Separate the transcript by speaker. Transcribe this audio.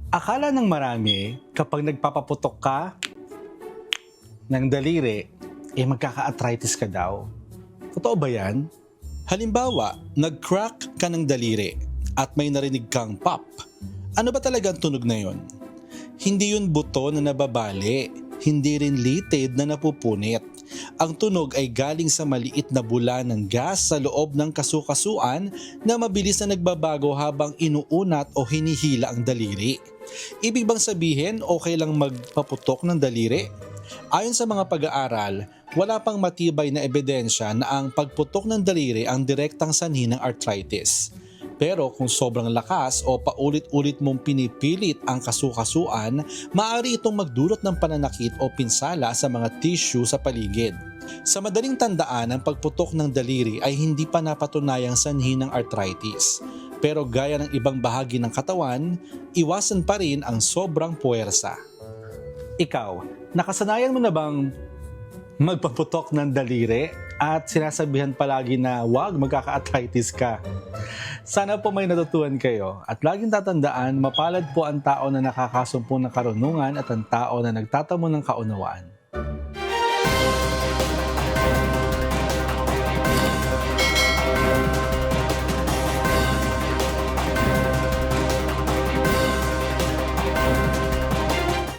Speaker 1: Akala ng marami, kapag nagpapaputok ka ng daliri, magkaka-arthritis ka daw. Totoo ba yan?
Speaker 2: Halimbawa, nag-crack ka ng daliri at may narinig kang pop. Ano ba talagang tunog na yon? Hindi yun buto na nababali, hindi rin litid na napupunit. Ang tunog ay galing sa maliit na bula ng gas sa loob ng kasukasuan na mabilis na nagbabago habang inuunat o hinihila ang daliri. Ibig bang sabihin okay lang magpaputok ng daliri? Ayon sa mga pag-aaral, wala pang matibay na ebidensya na ang pagputok ng daliri ang direktang sanhi ng arthritis. Pero kung sobrang lakas o paulit-ulit mong pinipilit ang kasukasuan, maaari itong magdulot ng pananakit o pinsala sa mga tissue sa paligid. Sa madaling tandaan, ang pagputok ng daliri ay hindi pa napatunayang sanhi ng arthritis. Pero gaya ng ibang bahagi ng katawan, iwasan pa rin ang sobrang puwersa.
Speaker 1: Ikaw, nakasanayan mo na bang magpaputok ng daliri at sinasabihan palagi na wag magkaka-arthritis ka? Sana po may natutuhan kayo at laging tatandaan, mapalad po ang tao na nakakasumpong ng karunungan at ang tao na nagtatamo ng kaunawaan.